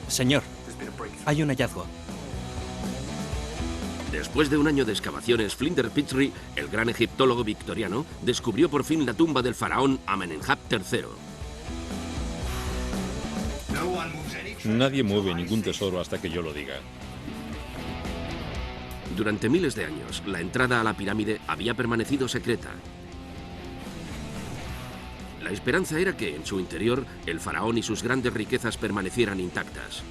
Señor, hay un hallazgo. Después de un año de excavaciones, Flinders Petrie, el gran egiptólogo victoriano, descubrió por fin la tumba del faraón Amenemhab III. Nadie mueve ningún tesoro hasta que yo lo diga. Durante miles de años, la entrada a la pirámide había permanecido secreta. La esperanza era que, en su interior, el faraón y sus grandes riquezas permanecieran intactas.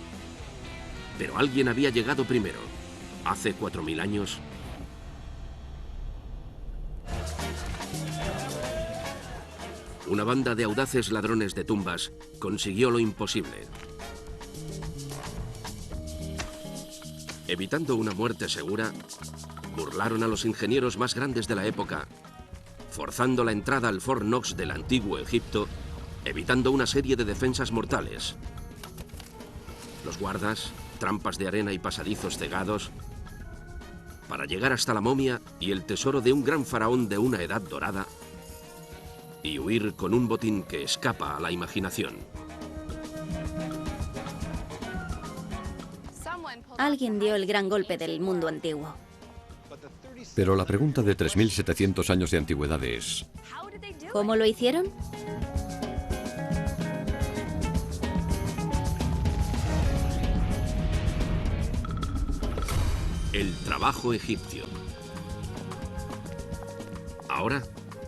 Pero alguien había llegado primero. Hace 4000 años, una banda de audaces ladrones de tumbas consiguió lo imposible. Evitando una muerte segura, burlaron a los ingenieros más grandes de la época, forzando la entrada al Fort Knox del antiguo Egipto, evitando una serie de defensas mortales. Los guardas, trampas de arena y pasadizos cegados, para llegar hasta la momia y el tesoro de un gran faraón de una edad dorada, y huir con un botín que escapa a la imaginación. Alguien dio el gran golpe del mundo antiguo. Pero la pregunta de 3700 años de antigüedad es: ¿Cómo lo hicieron? El trabajo egipcio. Ahora,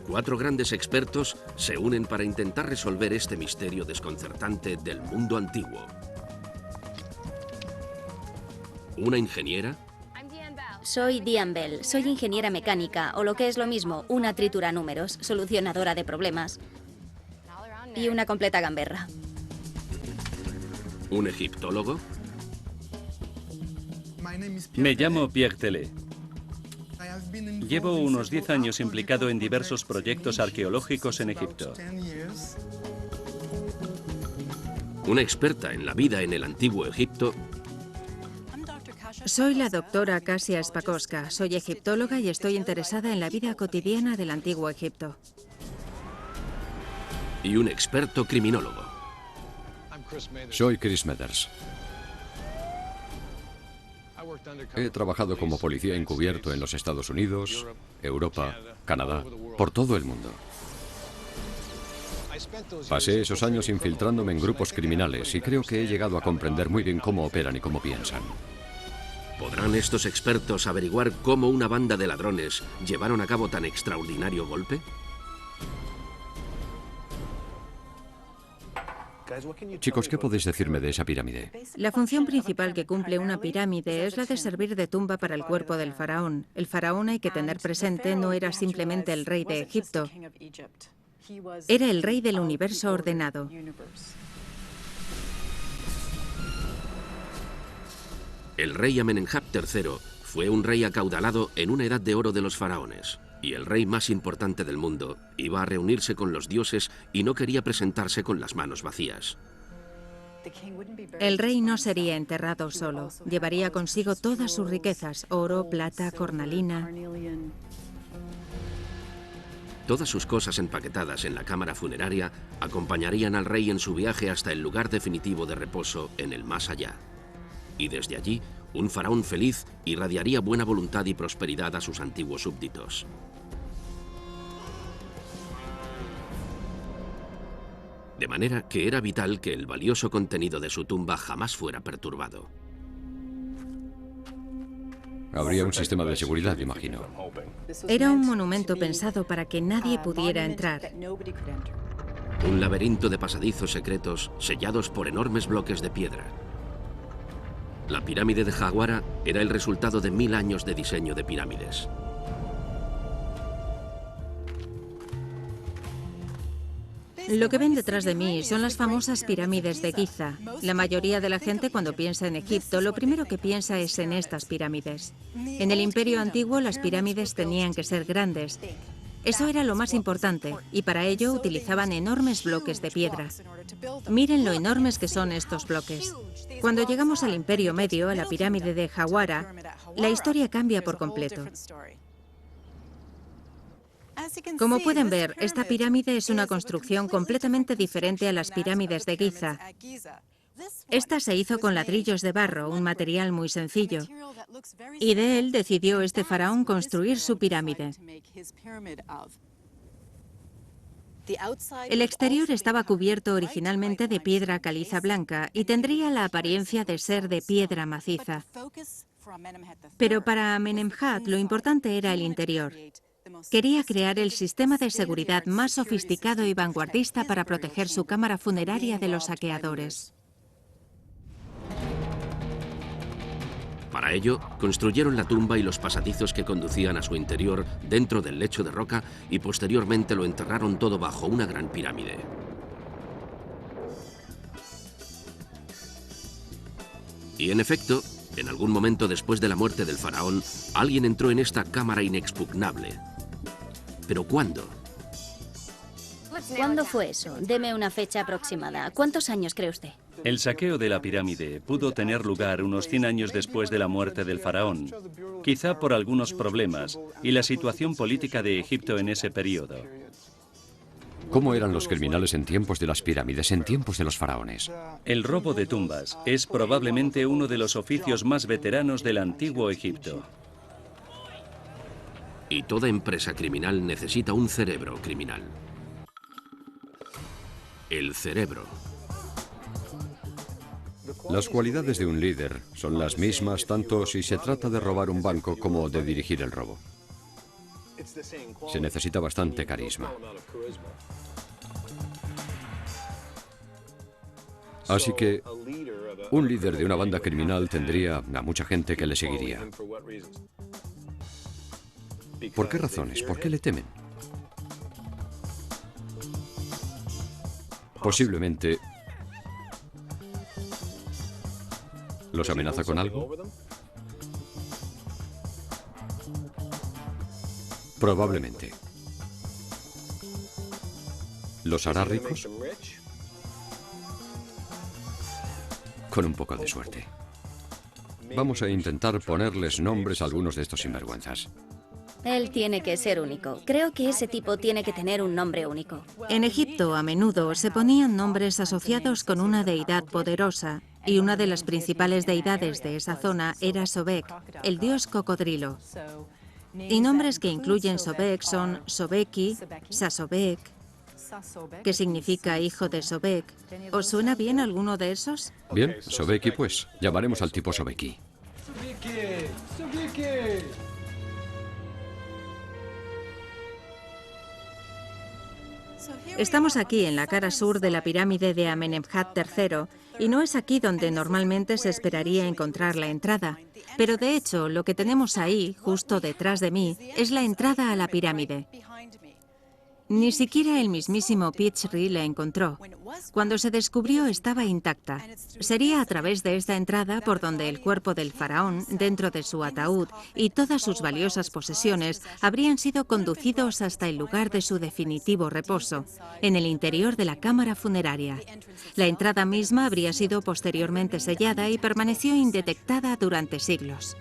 4 grandes expertos se unen para intentar resolver este misterio desconcertante del mundo antiguo. Una ingeniera. Soy Diane Bell, soy ingeniera mecánica, o lo que es lo mismo, una trituranúmeros, solucionadora de problemas y una completa gamberra. Un egiptólogo. Me llamo Pierre Tellet. Llevo unos 10 años implicado en diversos proyectos arqueológicos en Egipto. Una experta en la vida en el antiguo Egipto. Soy la doctora Kasia Spakovska. Soy egiptóloga y estoy interesada en la vida cotidiana del antiguo Egipto. Y un experto criminólogo. Soy Chris Mathers. He trabajado como policía encubierto en los Estados Unidos, Europa, Canadá, por todo el mundo. Pasé esos años infiltrándome en grupos criminales y creo que he llegado a comprender muy bien cómo operan y cómo piensan. ¿Podrán estos expertos averiguar cómo una banda de ladrones llevaron a cabo tan extraordinario golpe? Chicos, ¿qué podéis decirme de esa pirámide? La función principal que cumple una pirámide es la de servir de tumba para el cuerpo del faraón. El faraón, hay que tener presente, no era simplemente el rey de Egipto. Era el rey del universo ordenado. El rey Amenemhab III fue un rey acaudalado en una edad de oro de los faraones, y el rey más importante del mundo iba a reunirse con los dioses y no quería presentarse con las manos vacías. El rey no sería enterrado solo. Llevaría consigo todas sus riquezas: oro, plata, cornalina. Todas sus cosas empaquetadas en la cámara funeraria acompañarían al rey en su viaje hasta el lugar definitivo de reposo en el más allá. Y desde allí, un faraón feliz irradiaría buena voluntad y prosperidad a sus antiguos súbditos. De manera que era vital que el valioso contenido de su tumba jamás fuera perturbado. Habría un sistema de seguridad, imagino. Era un monumento pensado para que nadie pudiera entrar. Un laberinto de pasadizos secretos sellados por enormes bloques de piedra. La pirámide de Jaguara era el resultado de 1000 años de diseño de pirámides. Lo que ven detrás de mí son las famosas pirámides de Giza. La mayoría de la gente, cuando piensa en Egipto, lo primero que piensa es en estas pirámides. En el Imperio Antiguo, las pirámides tenían que ser grandes. Eso era lo más importante, y para ello utilizaban enormes bloques de piedra. Miren lo enormes que son estos bloques. Cuando llegamos al Imperio Medio, a la pirámide de Jaguara, la historia cambia por completo. Como pueden ver, esta pirámide es una construcción completamente diferente a las pirámides de Giza. Esta se hizo con ladrillos de barro, un material muy sencillo, y de él decidió este faraón construir su pirámide. El exterior estaba cubierto originalmente de piedra caliza blanca y tendría la apariencia de ser de piedra maciza. Pero para Amenemhat lo importante era el interior. Quería crear el sistema de seguridad más sofisticado y vanguardista para proteger su cámara funeraria de los saqueadores. Para ello, construyeron la tumba y los pasadizos que conducían a su interior dentro del lecho de roca y posteriormente lo enterraron todo bajo una gran pirámide. Y en efecto, en algún momento después de la muerte del faraón, alguien entró en esta cámara inexpugnable. ¿Pero cuándo? ¿Cuándo fue eso? Deme una fecha aproximada. ¿Cuántos años cree usted? El saqueo de la pirámide pudo tener lugar unos 100 años después de la muerte del faraón, quizá por algunos problemas y la situación política de Egipto en ese periodo. ¿Cómo eran los criminales en tiempos de las pirámides, en tiempos de los faraones? El robo de tumbas es probablemente uno de los oficios más veteranos del antiguo Egipto. Y toda empresa criminal necesita un cerebro criminal. El cerebro. Las cualidades de un líder son las mismas tanto si se trata de robar un banco como de dirigir el robo. Se necesita bastante carisma. Así que un líder de una banda criminal tendría a mucha gente que le seguiría. ¿Por qué razones? ¿Por qué le temen? Posiblemente ¿los amenaza con algo? Probablemente. ¿Los hará ricos? Con un poco de suerte. Vamos a intentar ponerles nombres a algunos de estos sinvergüenzas. Él tiene que ser único. Creo que ese tipo tiene que tener un nombre único. En Egipto, a menudo, se ponían nombres asociados con una deidad poderosa, y una de las principales deidades de esa zona era Sobek, el dios cocodrilo. Y nombres que incluyen Sobek son Sobeki, Sasobek, que significa hijo de Sobek. ¿Os suena bien alguno de esos? Bien, Sobeki pues. Llamaremos al tipo Sobeki. Estamos aquí en la cara sur de la pirámide de Amenemhat III, y no es aquí donde normalmente se esperaría encontrar la entrada. Pero de hecho, lo que tenemos ahí, justo detrás de mí, es la entrada a la pirámide. Ni siquiera el mismísimo Pichri la encontró. Cuando se descubrió estaba intacta. Sería a través de esta entrada por donde el cuerpo del faraón, dentro de su ataúd, y todas sus valiosas posesiones habrían sido conducidos hasta el lugar de su definitivo reposo, en el interior de la cámara funeraria. La entrada misma habría sido posteriormente sellada y permaneció indetectada durante siglos.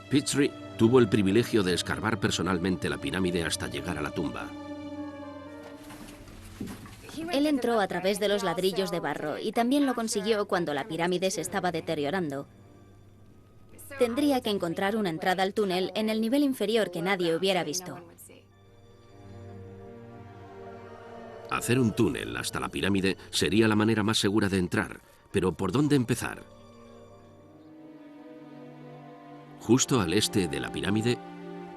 Pichri tuvo el privilegio de escarbar personalmente la pirámide hasta llegar a la tumba. Él entró a través de los ladrillos de barro y también lo consiguió cuando la pirámide se estaba deteriorando. Tendría que encontrar una entrada al túnel en el nivel inferior que nadie hubiera visto. Hacer un túnel hasta la pirámide sería la manera más segura de entrar, pero ¿por dónde empezar? Justo al este de la pirámide,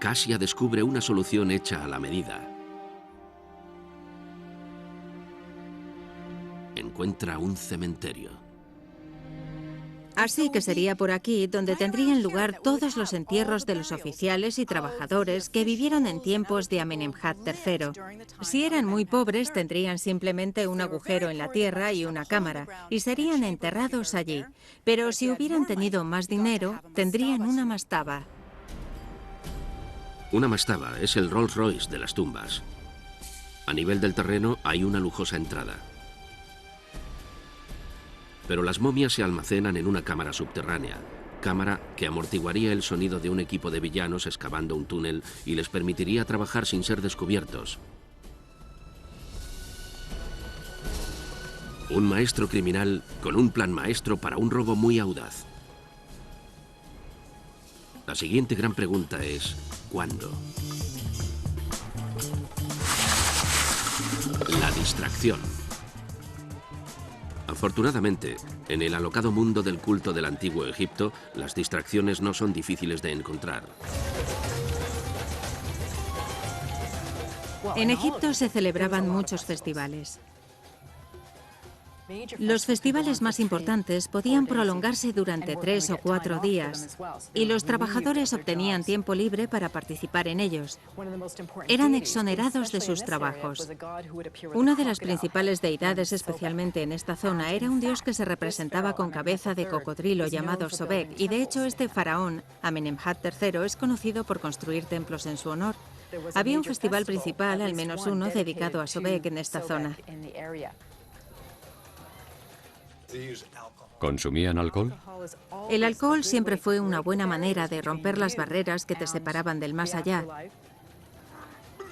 Casia descubre una solución hecha a la medida. Encuentra un cementerio. Así que sería por aquí donde tendrían lugar todos los entierros de los oficiales y trabajadores que vivieron en tiempos de Amenemhat III. Si eran muy pobres, tendrían simplemente un agujero en la tierra y una cámara, y serían enterrados allí. Pero si hubieran tenido más dinero, tendrían una mastaba. Una mastaba es el Rolls Royce de las tumbas. A nivel del terreno hay una lujosa entrada. Pero las momias se almacenan en una cámara subterránea, cámara que amortiguaría el sonido de un equipo de villanos excavando un túnel y les permitiría trabajar sin ser descubiertos. Un maestro criminal con un plan maestro para un robo muy audaz. La siguiente gran pregunta es, ¿cuándo? La distracción. Afortunadamente, en el alocado mundo del culto del antiguo Egipto, las distracciones no son difíciles de encontrar. En Egipto se celebraban muchos festivales. Los festivales más importantes podían prolongarse durante 3 o 4 días y los trabajadores obtenían tiempo libre para participar en ellos. Eran exonerados de sus trabajos. Una de las principales deidades, especialmente en esta zona, era un dios que se representaba con cabeza de cocodrilo llamado Sobek, y de hecho este faraón, Amenemhat III, es conocido por construir templos en su honor. Había un festival principal, al menos uno, dedicado a Sobek en esta zona. ¿Consumían alcohol? El alcohol siempre fue una buena manera de romper las barreras que te separaban del más allá.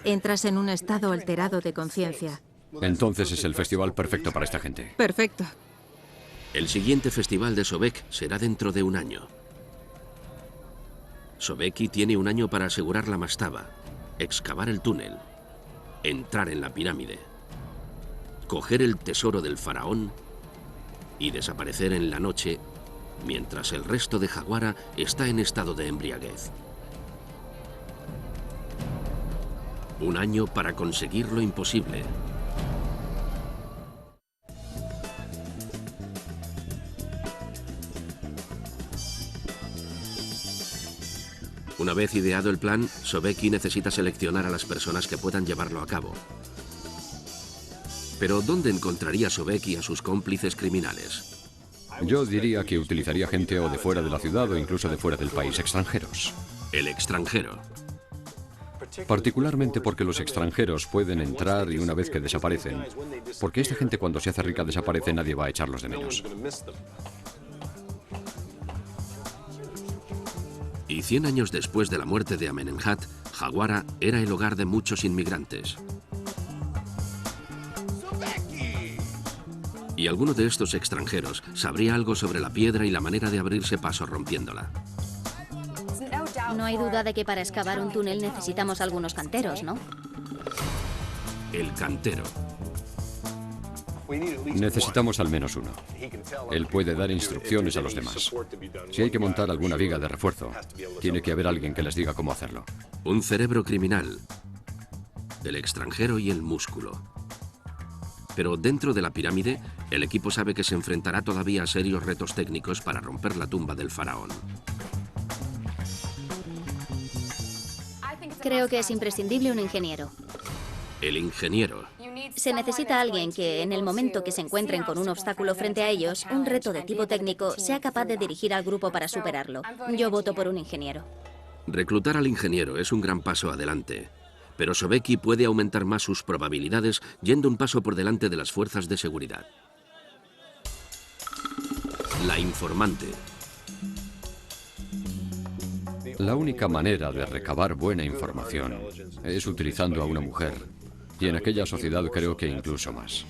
Entras en un estado alterado de conciencia. Entonces es el festival perfecto para esta gente. Perfecto. El siguiente festival de Sobek será dentro de un año. Sobeki tiene un año para asegurar la mastaba, excavar el túnel, entrar en la pirámide, coger el tesoro del faraón y desaparecer en la noche mientras el resto de Jaguara está en estado de embriaguez. Un año para conseguir lo imposible. Una vez ideado el plan, Sobeki necesita seleccionar a las personas que puedan llevarlo a cabo. Pero ¿dónde encontraría Sobeki a sus cómplices criminales? Yo diría que utilizaría gente o de fuera de la ciudad o incluso de fuera del país, extranjeros. El extranjero. Particularmente porque los extranjeros pueden entrar y una vez que desaparecen, porque esta gente cuando se hace rica desaparece, nadie va a echarlos de menos. Y 100 años después de la muerte de Amenemhat, Jaguara era el hogar de muchos inmigrantes. Y alguno de estos extranjeros sabría algo sobre la piedra y la manera de abrirse paso rompiéndola. No hay duda de que para excavar un túnel necesitamos algunos canteros, ¿no? El cantero. Necesitamos al menos uno. Él puede dar instrucciones a los demás. Si hay que montar alguna viga de refuerzo, tiene que haber alguien que les diga cómo hacerlo. Un cerebro criminal, el extranjero y el músculo. Pero dentro de la pirámide, el equipo sabe que se enfrentará todavía a serios retos técnicos para romper la tumba del faraón. Creo que es imprescindible un ingeniero. El ingeniero. Se necesita alguien que, en el momento que se encuentren con un obstáculo frente a ellos, un reto de tipo técnico, sea capaz de dirigir al grupo para superarlo. Yo voto por un ingeniero. Reclutar al ingeniero es un gran paso adelante. Pero Sobeki puede aumentar más sus probabilidades yendo un paso por delante de las fuerzas de seguridad. La informante. La única manera de recabar buena información es utilizando a una mujer. Y en aquella sociedad creo que incluso más.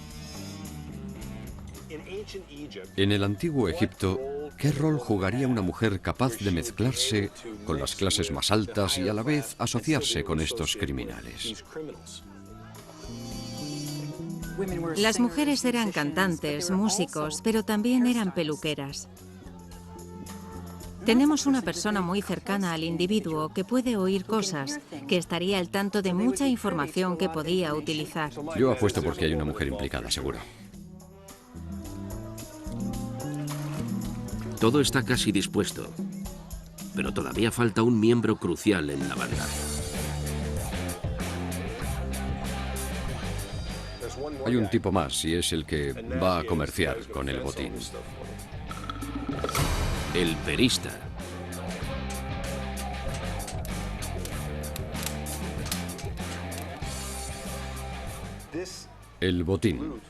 En el antiguo Egipto, ¿qué rol jugaría una mujer capaz de mezclarse con las clases más altas y a la vez asociarse con estos criminales? Las mujeres eran cantantes, músicos, pero también eran peluqueras. Tenemos una persona muy cercana al individuo que puede oír cosas, que estaría al tanto de mucha información que podía utilizar. Yo apuesto porque hay una mujer implicada, seguro. Todo está casi dispuesto, pero todavía falta un miembro crucial en la banda. Hay un tipo más y es el que va a comerciar con el botín. El perista. El botín.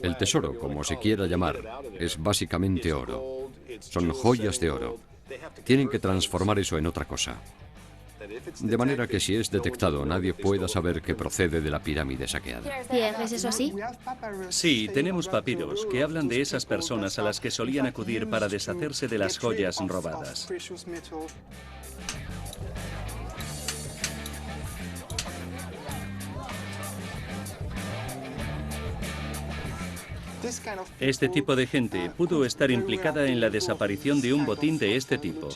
El tesoro, como se quiera llamar, es básicamente oro. Son joyas de oro. Tienen que transformar eso en otra cosa. De manera que si es detectado, nadie pueda saber que procede de la pirámide saqueada. Pierre, ¿es eso así? Sí, tenemos papiros que hablan de esas personas a las que solían acudir para deshacerse de las joyas robadas. Este tipo de gente pudo estar implicada en la desaparición de un botín de este tipo.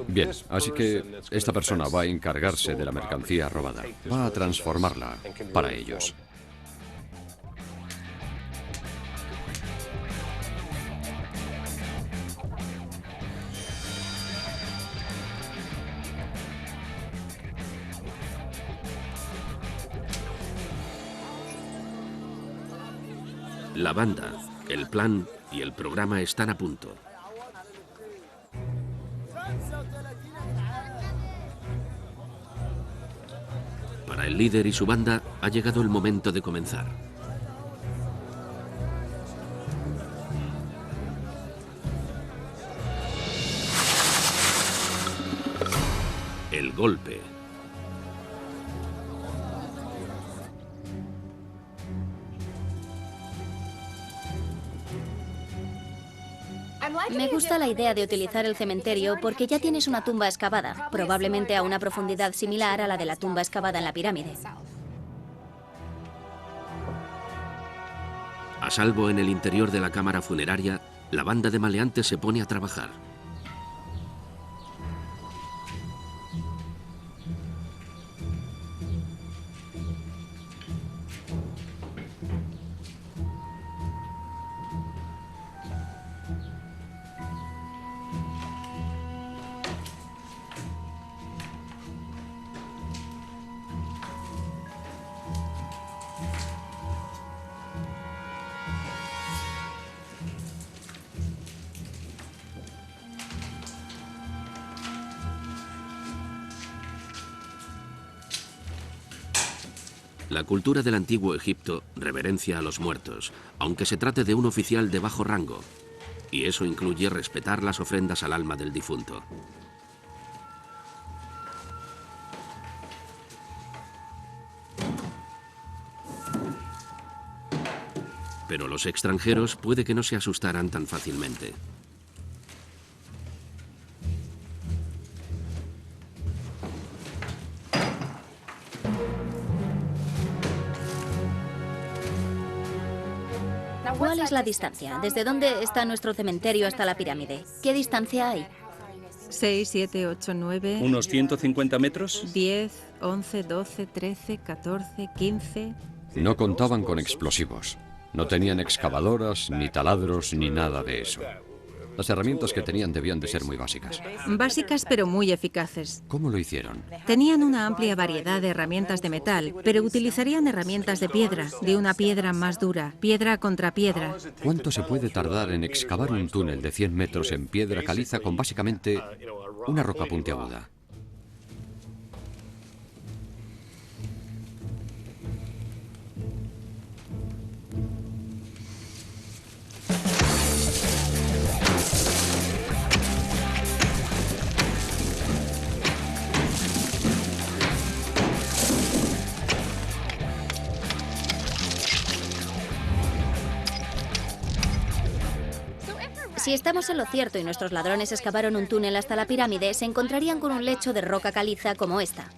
Bien, así que esta persona va a encargarse de la mercancía robada. Va a transformarla para ellos. La banda, el plan y el programa están a punto. Para el líder y su banda ha llegado el momento de comenzar. El golpe. Me gusta la idea de utilizar el cementerio porque ya tienes una tumba excavada, probablemente a una profundidad similar a la de la tumba excavada en la pirámide. A salvo en el interior de la cámara funeraria, la banda de maleantes se pone a trabajar. La cultura del antiguo Egipto reverencia a los muertos, aunque se trate de un oficial de bajo rango, y eso incluye respetar las ofrendas al alma del difunto. Pero los extranjeros puede que no se asustaran tan fácilmente. ¿Cuál es la distancia? ¿Desde dónde está nuestro cementerio hasta la pirámide? ¿Qué distancia hay? 6, 7, 8, 9... ¿Unos 150 metros? 10, 11, 12, 13, 14, 15... No contaban con explosivos. No tenían excavadoras, ni taladros, ni nada de eso. Las herramientas que tenían debían de ser muy básicas. Básicas pero muy eficaces. ¿Cómo lo hicieron? Tenían una amplia variedad de herramientas de metal, pero utilizarían herramientas de piedra, de una piedra más dura, piedra contra piedra. ¿Cuánto se puede tardar en excavar un túnel de 100 metros en piedra caliza con básicamente una roca puntiaguda? Si estamos en lo cierto y nuestros ladrones excavaron un túnel hasta la pirámide, se encontrarían con un lecho de roca caliza como esta.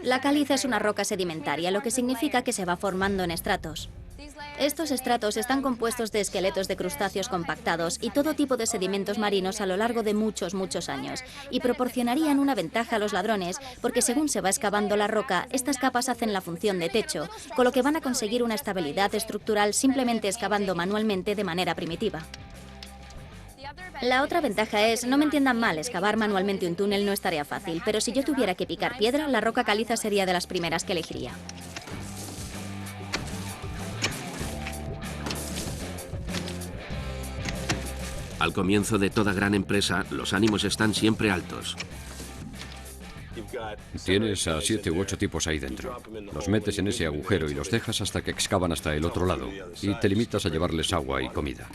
La caliza es una roca sedimentaria, lo que significa que se va formando en estratos. Estos estratos están compuestos de esqueletos de crustáceos compactados y todo tipo de sedimentos marinos a lo largo de muchos años, y proporcionarían una ventaja a los ladrones porque según se va excavando la roca, estas capas hacen la función de techo, con lo que van a conseguir una estabilidad estructural simplemente excavando manualmente de manera primitiva. La otra ventaja es, no me entiendan mal, excavar manualmente un túnel no es tarea fácil, pero si yo tuviera que picar piedra, la roca caliza sería de las primeras que elegiría. Al comienzo de toda gran empresa, los ánimos están siempre altos. Tienes a 7 u 8 tipos ahí dentro. Los metes en ese agujero y los dejas hasta que excavan hasta el otro lado, y te limitas a llevarles agua y comida.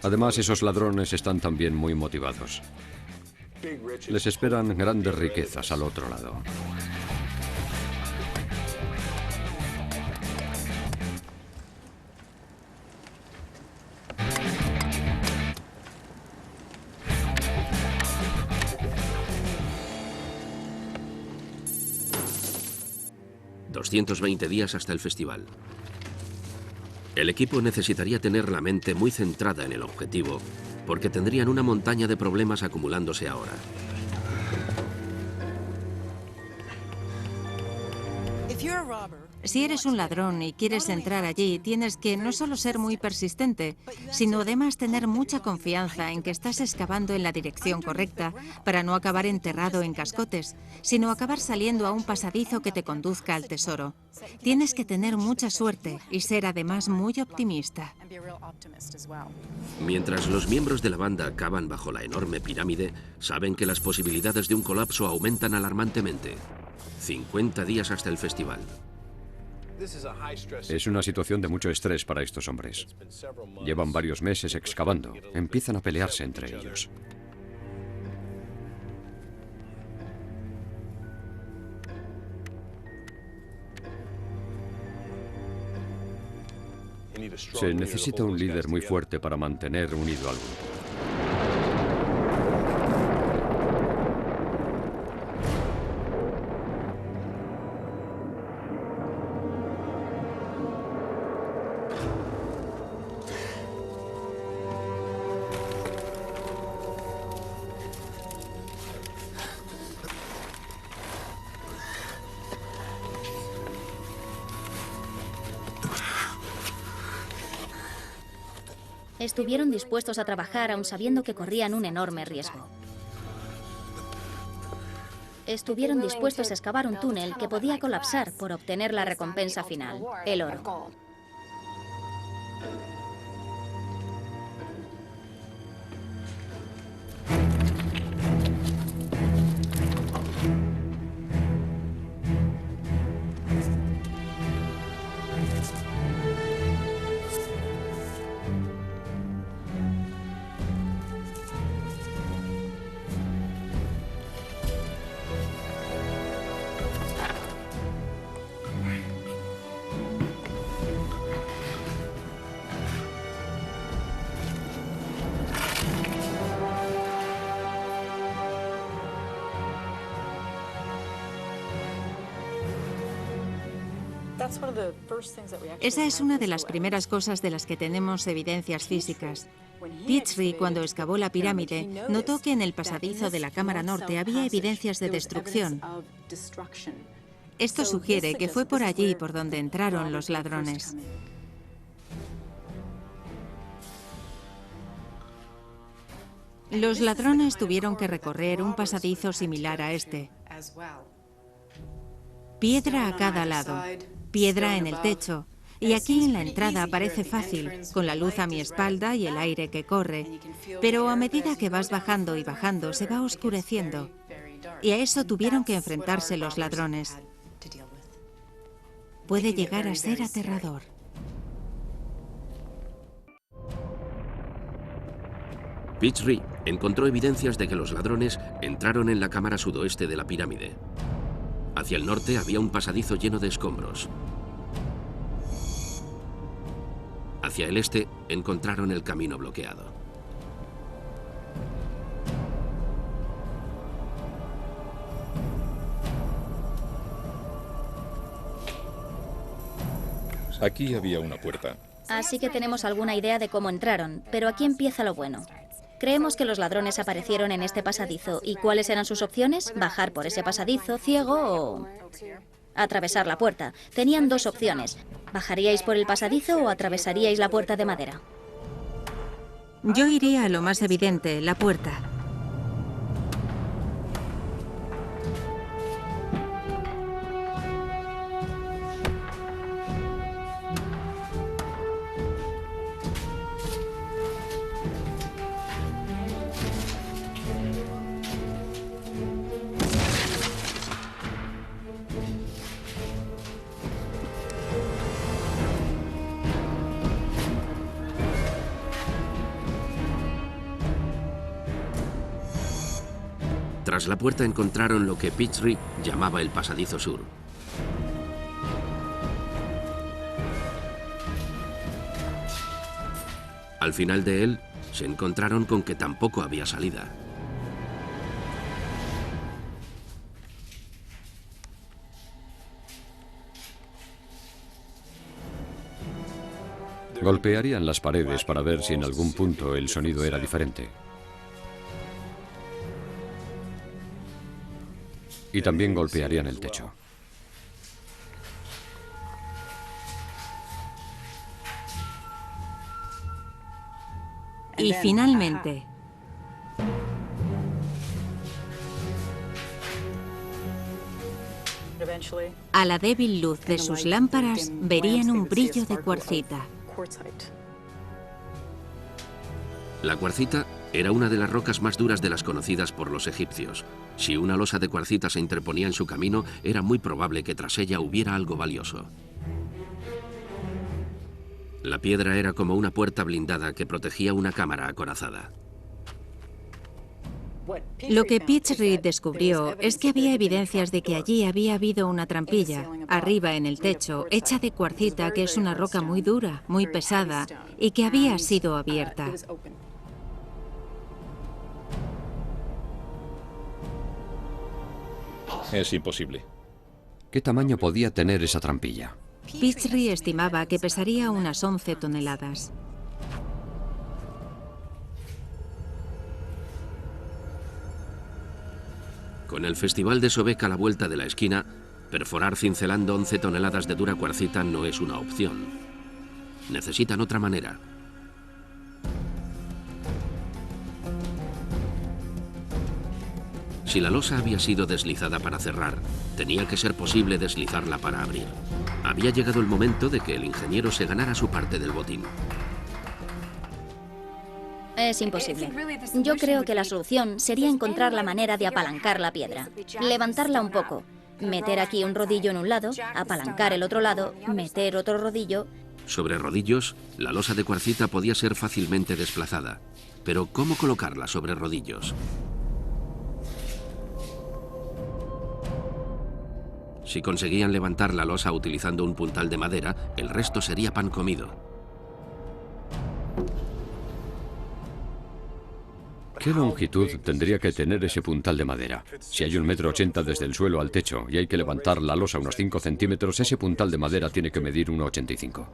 Además, esos ladrones están también muy motivados. Les esperan grandes riquezas al otro lado. ...220 días hasta el festival. El equipo necesitaría tener la mente muy centrada en el objetivo, porque tendrían una montaña de problemas acumulándose ahora. Si eres un ladrón y quieres entrar allí, tienes que no solo ser muy persistente, sino además tener mucha confianza en que estás excavando en la dirección correcta para no acabar enterrado en cascotes, sino acabar saliendo a un pasadizo que te conduzca al tesoro. Tienes que tener mucha suerte y ser además muy optimista. Mientras los miembros de la banda cavan bajo la enorme pirámide, saben que las posibilidades de un colapso aumentan alarmantemente. 50 días hasta el festival. Es una situación de mucho estrés para estos hombres. Llevan varios meses excavando. Empiezan a pelearse entre ellos. Se necesita un líder muy fuerte para mantener unido al grupo. Estuvieron dispuestos a trabajar aun sabiendo que corrían un enorme riesgo. Estuvieron dispuestos a excavar un túnel que podía colapsar por obtener la recompensa final, el oro. Esa es una de las primeras cosas de las que tenemos evidencias físicas. Petrie, cuando excavó la pirámide, notó que en el pasadizo de la cámara norte había evidencias de destrucción. Esto sugiere que fue por allí por donde entraron los ladrones. Los ladrones tuvieron que recorrer un pasadizo similar a este. Piedra a cada lado, piedra en el techo, y aquí en la entrada parece fácil, con la luz a mi espalda y el aire que corre, pero a medida que vas bajando y bajando se va oscureciendo, y a eso tuvieron que enfrentarse los ladrones. Puede llegar a ser aterrador. Petrie encontró evidencias de que los ladrones entraron en la cámara sudoeste de la pirámide. Hacia el norte había un pasadizo lleno de escombros. Hacia el este encontraron el camino bloqueado. Aquí había una puerta. Así que tenemos alguna idea de cómo entraron, pero aquí empieza lo bueno. Creemos que los ladrones aparecieron en este pasadizo. ¿Y cuáles eran sus opciones? Bajar por ese pasadizo ciego o atravesar la puerta. Tenían dos opciones. ¿Bajaríais por el pasadizo o atravesaríais la puerta de madera? Yo iría a lo más evidente, la puerta. Tras la puerta encontraron lo que Pichry llamaba el pasadizo sur. Al final de él, se encontraron con que tampoco había salida. Golpearían las paredes para ver si en algún punto el sonido era diferente. Y también golpearían el techo. Y finalmente, a la débil luz de sus lámparas verían un brillo de cuarcita. La cuarcita era una de las rocas más duras de las conocidas por los egipcios. Si una losa de cuarcita se interponía en su camino, era muy probable que tras ella hubiera algo valioso. La piedra era como una puerta blindada que protegía una cámara acorazada. Lo que Pichry descubrió es que había evidencias de que allí había habido una trampilla, arriba en el techo, hecha de cuarcita, que es una roca muy dura, muy pesada, y que había sido abierta. Es imposible. ¿Qué tamaño podía tener esa trampilla? Pichry estimaba que pesaría unas 11 toneladas. Con el Festival de Sobek a la vuelta de la esquina, perforar cincelando 11 toneladas de dura cuarcita no es una opción. Necesitan otra manera. Si la losa había sido deslizada para cerrar, tenía que ser posible deslizarla para abrir. Había llegado el momento de que el ingeniero se ganara su parte del botín. Es imposible. Yo creo que la solución sería encontrar la manera de apalancar la piedra. Levantarla un poco, meter aquí un rodillo en un lado, apalancar el otro lado, meter otro rodillo. Sobre rodillos, la losa de cuarcita podía ser fácilmente desplazada. Pero ¿cómo colocarla sobre rodillos? Si conseguían levantar la losa utilizando un puntal de madera, el resto sería pan comido. ¿Qué longitud tendría que tener ese puntal de madera? Si hay 1,80 m desde el suelo al techo y hay que levantar la losa unos 5 centímetros, ese puntal de madera tiene que medir 1,85 m.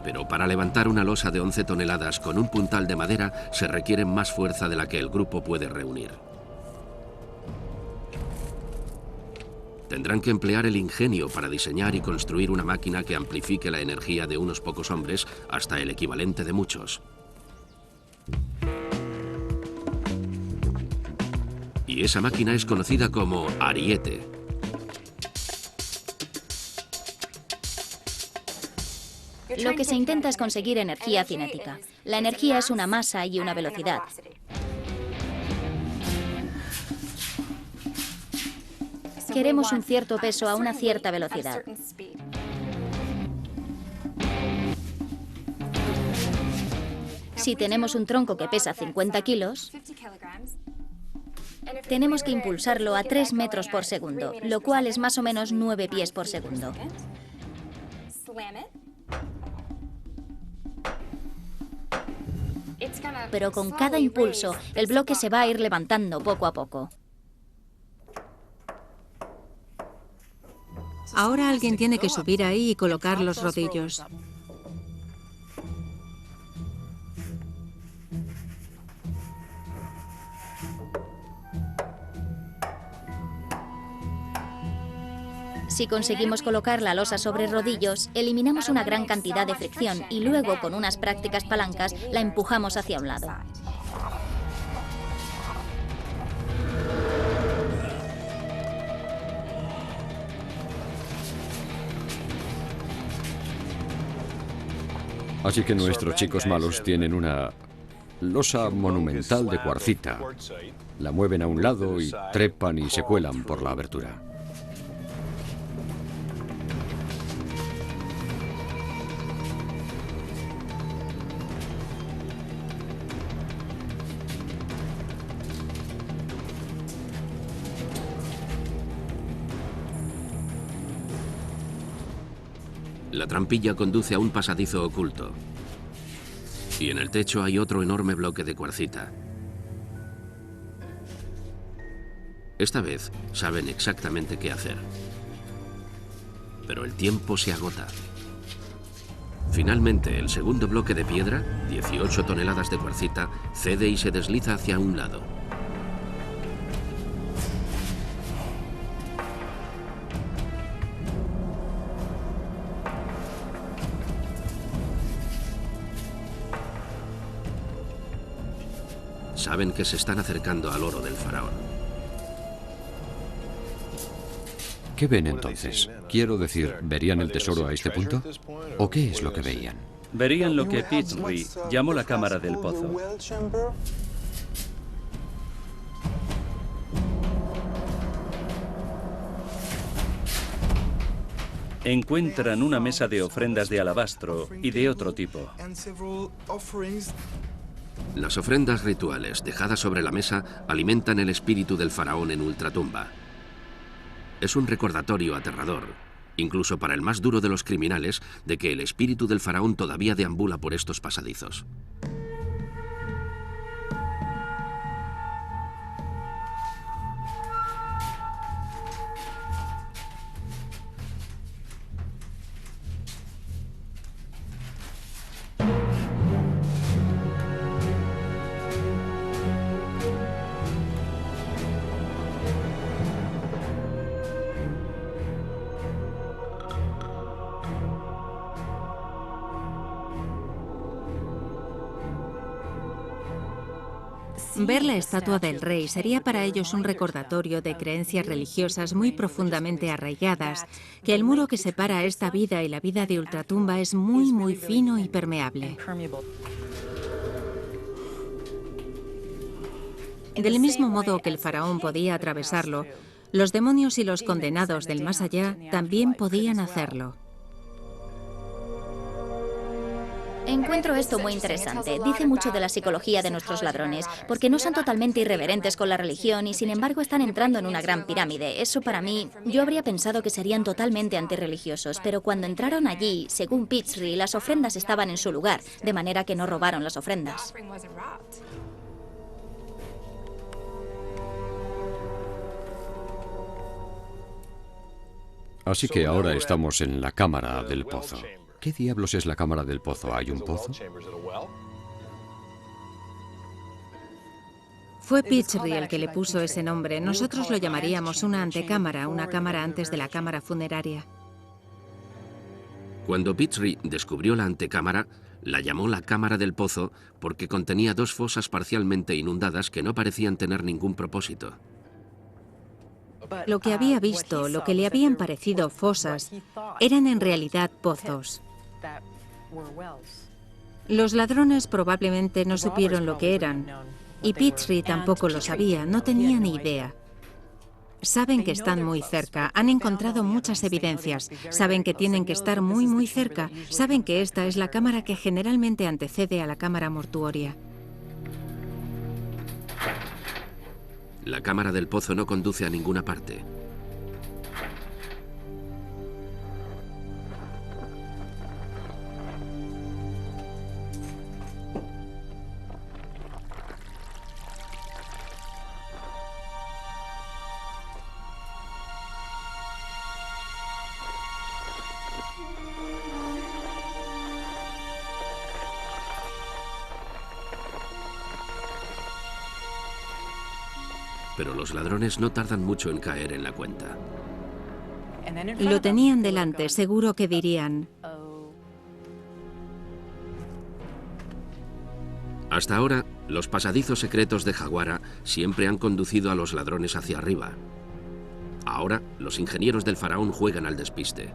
Pero para levantar una losa de 11 toneladas con un puntal de madera se requiere más fuerza de la que el grupo puede reunir. Tendrán que emplear el ingenio para diseñar y construir una máquina que amplifique la energía de unos pocos hombres hasta el equivalente de muchos. Y esa máquina es conocida como ariete. Lo que se intenta es conseguir energía cinética. La energía es una masa y una velocidad. Queremos un cierto peso a una cierta velocidad. Si tenemos un tronco que pesa 50 kilos, tenemos que impulsarlo a 3 metros por segundo, lo cual es más o menos 9 pies por segundo. Pero con cada impulso, el bloque se va a ir levantando poco a poco. Ahora alguien tiene que subir ahí y colocar los rodillos. Si conseguimos colocar la losa sobre rodillos, eliminamos una gran cantidad de fricción y luego, con unas prácticas palancas, la empujamos hacia un lado. Así que nuestros chicos malos tienen una losa monumental de cuarcita. La mueven a un lado y trepan y se cuelan por la abertura. La trampilla conduce a un pasadizo oculto. Y en el techo hay otro enorme bloque de cuarcita. Esta vez saben exactamente qué hacer. Pero el tiempo se agota. Finalmente, el segundo bloque de piedra, 18 toneladas de cuarcita, cede y se desliza hacia un lado. Saben que se están acercando al oro del faraón. ¿Qué ven entonces? Quiero decir, ¿verían el tesoro a este punto? ¿O qué es lo que veían? Verían lo que Pitre llamó la cámara del pozo. Encuentran una mesa de ofrendas de alabastro y de otro tipo. Las ofrendas rituales dejadas sobre la mesa alimentan el espíritu del faraón en ultratumba. Es un recordatorio aterrador, incluso para el más duro de los criminales, de que el espíritu del faraón todavía deambula por estos pasadizos. Ver la estatua del rey sería para ellos un recordatorio de creencias religiosas muy profundamente arraigadas, que el muro que separa esta vida y la vida de ultratumba es muy fino y permeable. Del mismo modo que el faraón podía atravesarlo, los demonios y los condenados del más allá también podían hacerlo. Encuentro esto muy interesante. Dice mucho de la psicología de nuestros ladrones, porque no son totalmente irreverentes con la religión y sin embargo están entrando en una gran pirámide. Eso para mí, yo habría pensado que serían totalmente antirreligiosos, pero cuando entraron allí, según Pitre, las ofrendas estaban en su lugar, de manera que no robaron las ofrendas. Así que ahora estamos en la cámara del pozo. ¿Qué diablos es la cámara del pozo? ¿Hay un pozo? Fue Pitre el que le puso ese nombre. Nosotros lo llamaríamos una antecámara, una cámara antes de la cámara funeraria. Cuando Pitre descubrió la antecámara, la llamó la cámara del pozo porque contenía dos fosas parcialmente inundadas que no parecían tener ningún propósito. Lo que había visto, lo que le habían parecido fosas, eran en realidad pozos. Los ladrones probablemente no supieron lo que eran, y Pitre tampoco lo sabía, no tenía ni idea. Saben que están muy cerca, han encontrado muchas evidencias, saben que tienen que estar muy cerca, saben que esta es la cámara que generalmente antecede a la cámara mortuoria. La cámara del pozo no conduce a ninguna parte. Pero los ladrones no tardan mucho en caer en la cuenta. Lo tenían delante, seguro que dirían: Hasta ahora, los pasadizos secretos de Jaguara siempre han conducido a los ladrones hacia arriba. Ahora, los ingenieros del faraón juegan al despiste.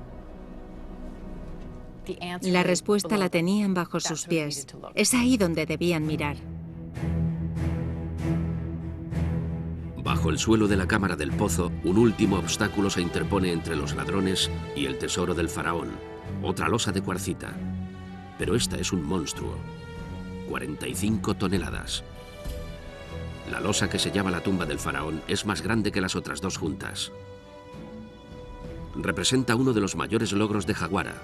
La respuesta la tenían bajo sus pies. Es ahí donde debían mirar. Bajo el suelo de la cámara del pozo, un último obstáculo se interpone entre los ladrones y el tesoro del faraón, otra losa de cuarcita. Pero esta es un monstruo. 45 toneladas. La losa que sellaba la tumba del faraón es más grande que las otras dos juntas. Representa uno de los mayores logros de Jaguara.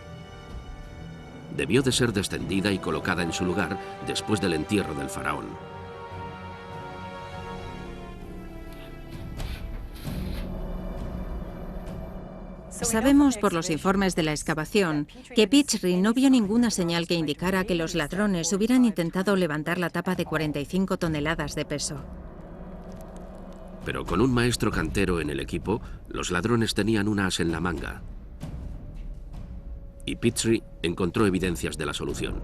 debió de ser descendida y colocada en su lugar después del entierro del faraón. Sabemos por los informes de la excavación que Petrie no vio ninguna señal que indicara que los ladrones hubieran intentado levantar la tapa de 45 toneladas de peso. Pero con un maestro cantero en el equipo, los ladrones tenían un as en la manga. Y Petrie encontró evidencias de la solución.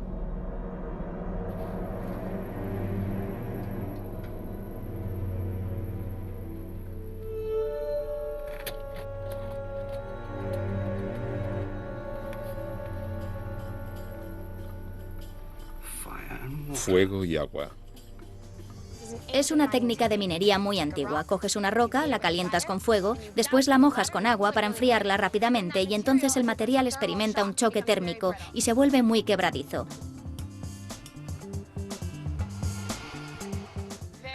Fuego y agua. Es una técnica de minería muy antigua. Coges una roca, la calientas con fuego, después la mojas con agua para enfriarla rápidamente y entonces el material experimenta un choque térmico y se vuelve muy quebradizo.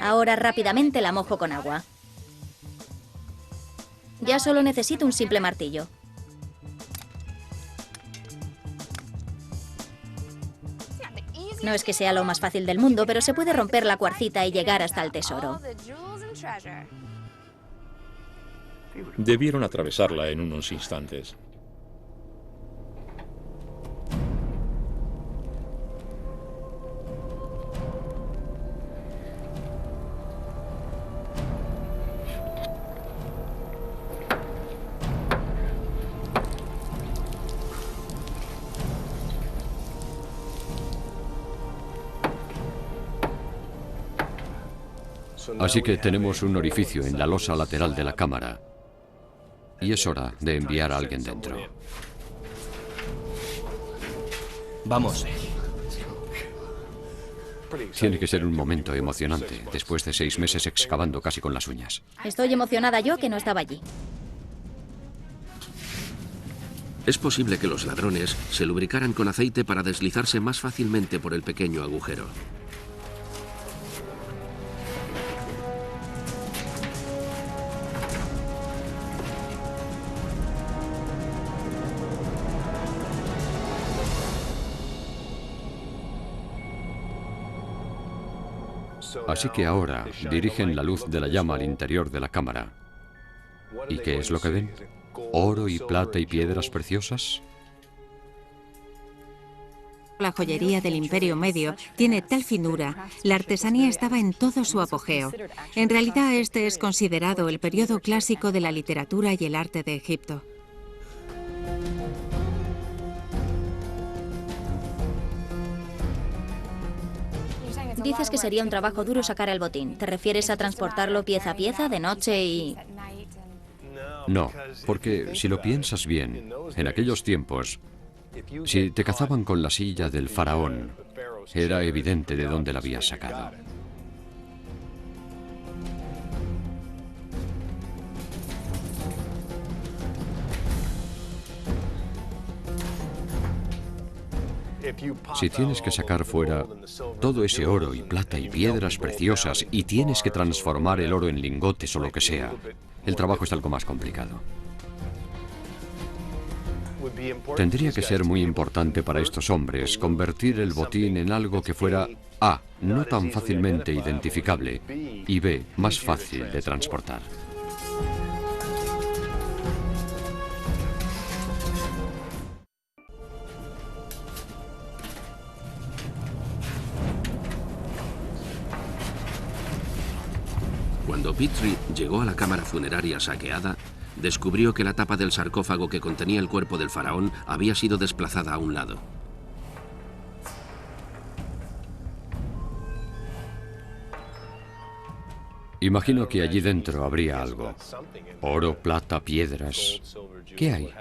Ahora rápidamente la mojo con agua. Ya solo necesito un simple martillo. No es que sea lo más fácil del mundo, pero se puede romper la cuarcita y llegar hasta el tesoro. Debieron atravesarla en unos instantes. Así que tenemos un orificio en la losa lateral de la cámara. Y es hora de enviar a alguien dentro. Vamos. Tiene que ser un momento emocionante, después de 6 meses excavando casi con las uñas. Estoy emocionada yo que no estaba allí. Es posible que los ladrones se lubricaran con aceite para deslizarse más fácilmente por el pequeño agujero. Así que ahora dirigen la luz de la llama al interior de la cámara. ¿Y qué es lo que ven? ¿Oro y plata y piedras preciosas? La joyería del Imperio Medio tiene tal finura, la artesanía estaba en todo su apogeo. En realidad este es considerado el periodo clásico de la literatura y el arte de Egipto. Dices que sería un trabajo duro sacar el botín. ¿Te refieres a transportarlo pieza a pieza de noche y...? No, porque si lo piensas bien, en aquellos tiempos, si te cazaban con la silla del faraón, era evidente de dónde la habías sacado. Si tienes que sacar fuera todo ese oro y plata y piedras preciosas y tienes que transformar el oro en lingotes o lo que sea, el trabajo es algo más complicado. Tendría que ser muy importante para estos hombres convertir el botín en algo que fuera A, no tan fácilmente identificable, y B, más fácil de transportar. Cuando Petrie llegó a la cámara funeraria saqueada, descubrió que la tapa del sarcófago que contenía el cuerpo del faraón había sido desplazada a un lado. Imagino que allí dentro habría algo. Oro, plata, piedras. ¿Qué hay?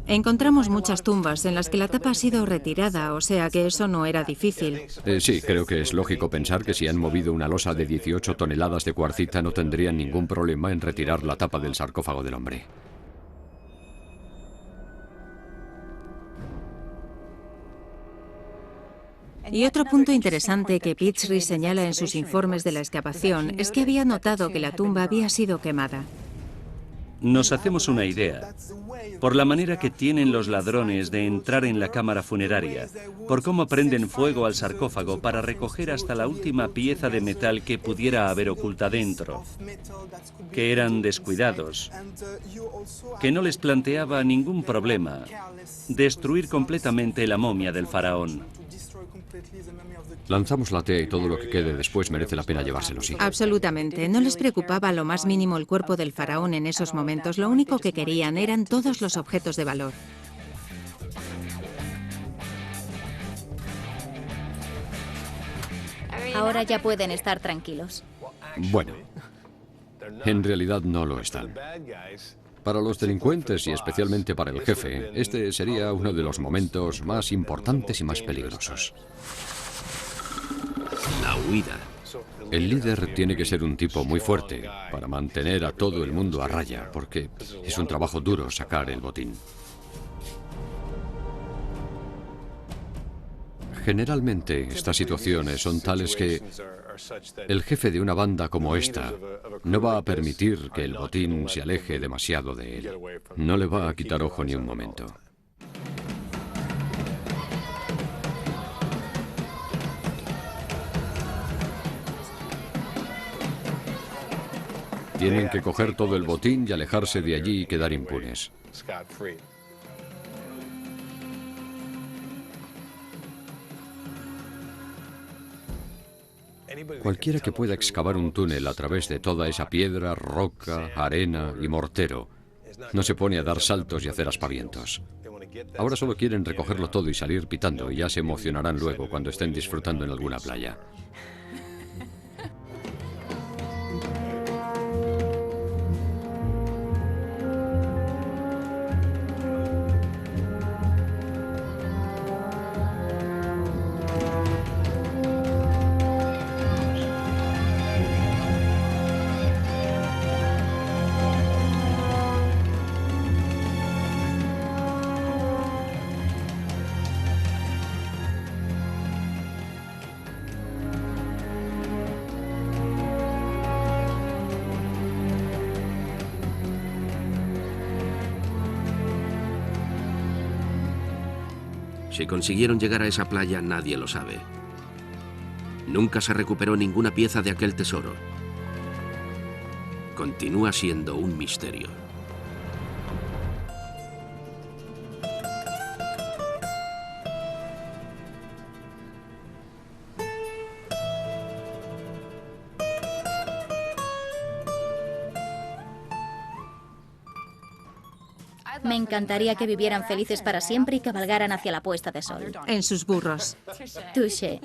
Encontramos muchas tumbas en las que la tapa ha sido retirada, o sea que eso no era difícil. Sí, creo que es lógico pensar que si han movido una losa de 18 toneladas de cuarcita no tendrían ningún problema en retirar la tapa del sarcófago del hombre. Y otro punto interesante que Pichry señala en sus informes de la excavación es que había notado que la tumba había sido quemada. Nos hacemos una idea, por la manera que tienen los ladrones de entrar en la cámara funeraria, por cómo prenden fuego al sarcófago para recoger hasta la última pieza de metal que pudiera haber oculta dentro, que eran descuidados, que no les planteaba ningún problema destruir completamente la momia del faraón. Lanzamos la tea y todo lo que quede después merece la pena llevárselo, sí. Absolutamente. No les preocupaba lo más mínimo el cuerpo del faraón en esos momentos. Lo único que querían eran todos los objetos de valor. Ahora ya pueden estar tranquilos. Bueno, en realidad no lo están. Para los delincuentes y especialmente para el jefe, este sería uno de los momentos más importantes y más peligrosos. La huida. El líder tiene que ser un tipo muy fuerte para mantener a todo el mundo a raya, porque es un trabajo duro sacar el botín. Generalmente estas situaciones son tales que el jefe de una banda como esta no va a permitir que el botín se aleje demasiado de él. No le va a quitar ojo ni un momento. Tienen que coger todo el botín y alejarse de allí y quedar impunes. Cualquiera que pueda excavar un túnel a través de toda esa piedra, roca, arena y mortero, no se pone a dar saltos y hacer aspavientos. Ahora solo quieren recogerlo todo y salir pitando, y ya se emocionarán luego cuando estén disfrutando en alguna playa. Si consiguieron llegar a esa playa, nadie lo sabe. Nunca se recuperó ninguna pieza de aquel tesoro. Continúa siendo un misterio. Me encantaría que vivieran felices para siempre y cabalgaran hacia la puesta de sol. En sus burros. Touché.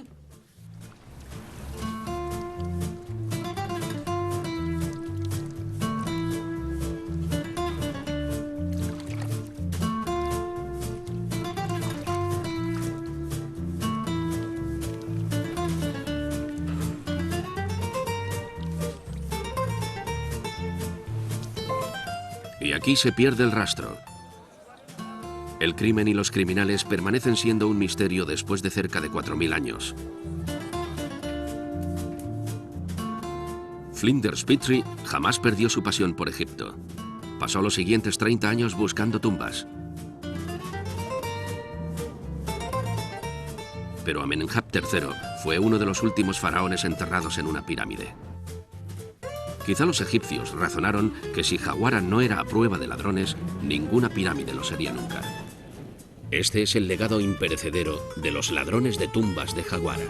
Y aquí se pierde el rastro. El crimen y los criminales permanecen siendo un misterio después de cerca de 4000 años. Flinders Petrie jamás perdió su pasión por Egipto. Pasó los siguientes 30 años buscando tumbas. Pero Amenemhat III fue uno de los últimos faraones enterrados en una pirámide. Quizá los egipcios razonaron que si Jawara no era a prueba de ladrones, ninguna pirámide lo sería nunca. Este es el legado imperecedero de los ladrones de tumbas de Jawara.